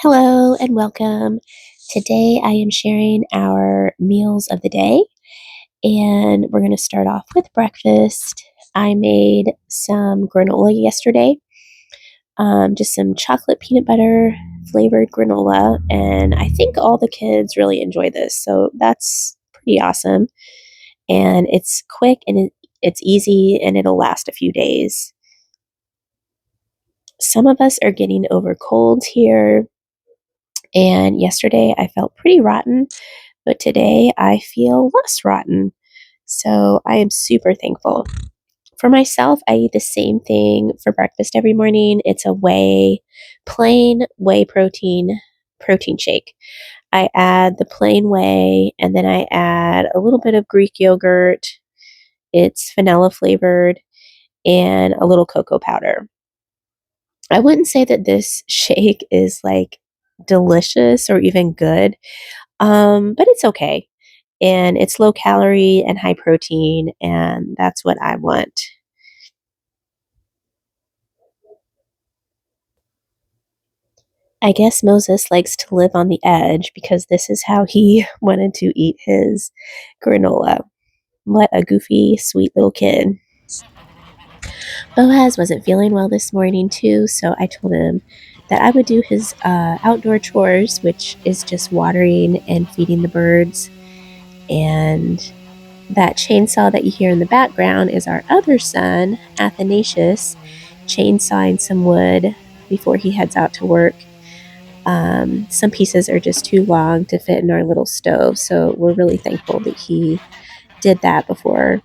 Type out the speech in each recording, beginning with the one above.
Hello and welcome. Today I am sharing our meals of the day, and we're going to start off with breakfast. I made some granola yesterday, just some chocolate peanut butter flavored granola, and I think all the kids really enjoy this, so that's pretty awesome. And it's quick and it's easy and it'll last a few days. Some of us are getting over colds here, and yesterday I felt pretty rotten. But today I feel less rotten. So I am super thankful. For myself, I eat the same thing for breakfast every morning. It's a plain whey protein shake. I add the plain whey and then I add a little bit of Greek yogurt. It's vanilla flavored and a little cocoa powder. I wouldn't say that this shake is like delicious or even good, but it's okay. And it's low calorie and high protein, and that's what I want. I guess Moses likes to live on the edge because this is how he wanted to eat his granola. What a goofy, sweet little kid. Boaz wasn't feeling well this morning, too, so I told him that I would do his outdoor chores, which is just watering and feeding the birds. And that chainsaw that you hear in the background is our other son, Athanasius, chainsawing some wood before he heads out to work. Some pieces are just too long to fit in our little stove, so we're really thankful that he did that before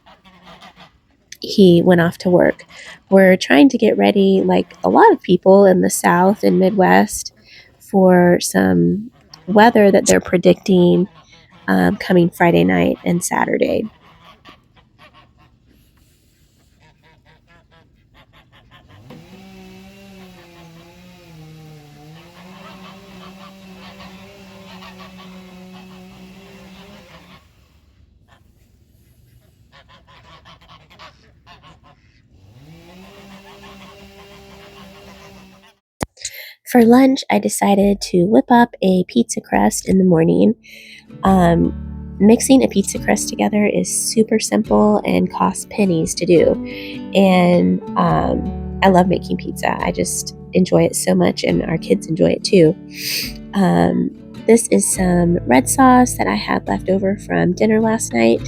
he went off to work. We're trying to get ready, like a lot of people in the South and Midwest, for some weather that they're predicting coming Friday night and Saturday. For lunch, I decided to whip up a pizza crust in the morning. Mixing a pizza crust together is super simple and costs pennies to do. And I love making pizza. I just enjoy it so much, and our kids enjoy it too. Um, this is some red sauce that I had left over from dinner last night.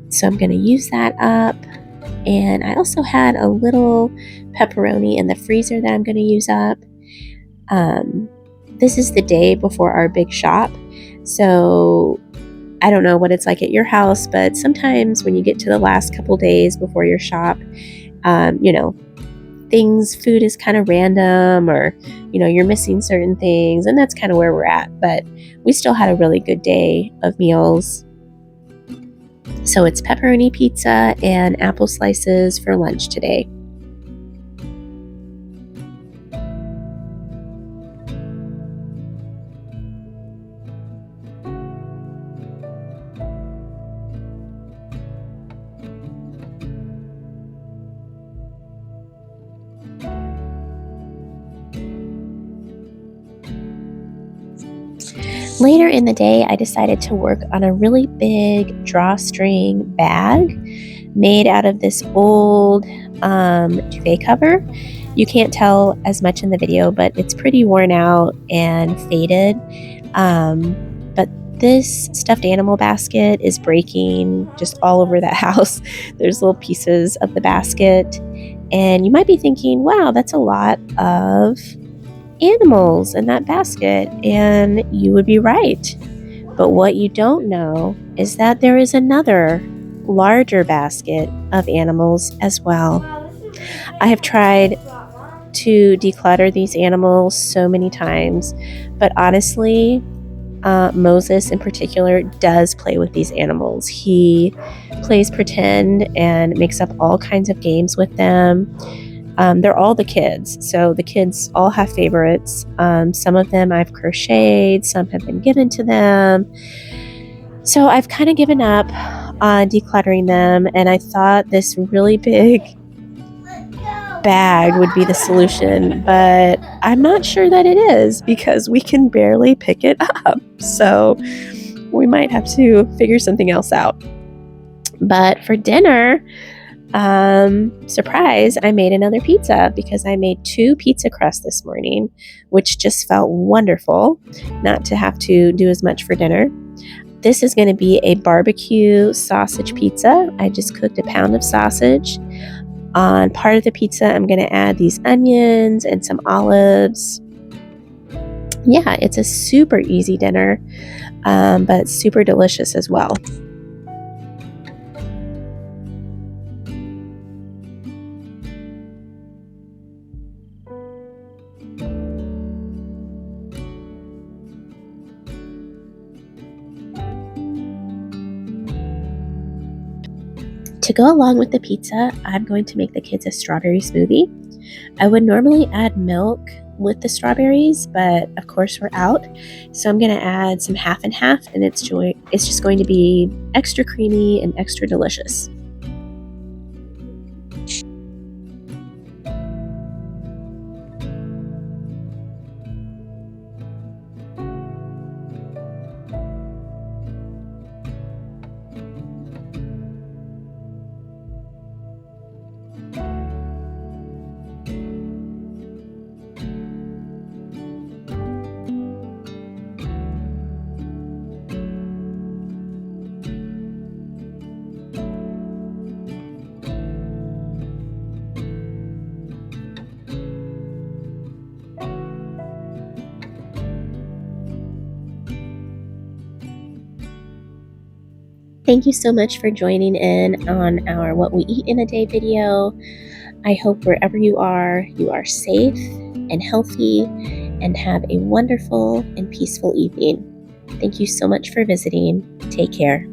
So I'm going to use that up. And I also had a little pepperoni in the freezer that I'm going to use up. This is the day before our big shop. So I don't know what it's like at your house, but sometimes when you get to the last couple days before your shop, um, you know, food is kind of random, or, you're missing certain things. And that's kind of where we're at. But we still had a really good day of meals. So it's pepperoni pizza and apple slices for lunch today. Later in the day, I decided to work on a really big drawstring bag made out of this old duvet cover. You can't tell as much in the video, but it's pretty worn out and faded. But this stuffed animal basket is breaking just all over the house. There's little pieces of the basket. And you might be thinking, wow, that's a lot of animals in that basket. And you would be right. But what you don't know is that there is another larger basket of animals as well. I have tried to declutter these animals so many times, but honestly, Moses in particular does play with these animals. He plays pretend and makes up all kinds of games with them. They're all the kids, so the kids all have favorites. Some of them I've crocheted, some have been given to them. So I've kind of given up on decluttering them, and I thought this really big bag would be the solution, but I'm not sure that it is because we can barely pick it up. So we might have to figure something else out. But for dinner, surprise, I made another pizza because I made 2 pizza crusts this morning, which just felt wonderful not to have to do as much for dinner. This is going to be a barbecue sausage pizza. I just cooked a pound of sausage. On part of the pizza, I'm going to add these onions and some olives. Yeah, it's a super easy dinner, but super delicious as well. To go along with the pizza, I'm going to make the kids a strawberry smoothie. I would normally add milk with the strawberries, but of course we're out. So I'm going to add some half and half, and it's just going to be extra creamy and extra delicious. Thank you so much for joining in on our What We Eat in a Day video. I hope wherever you are safe and healthy and have a wonderful and peaceful evening. Thank you so much for visiting. Take care.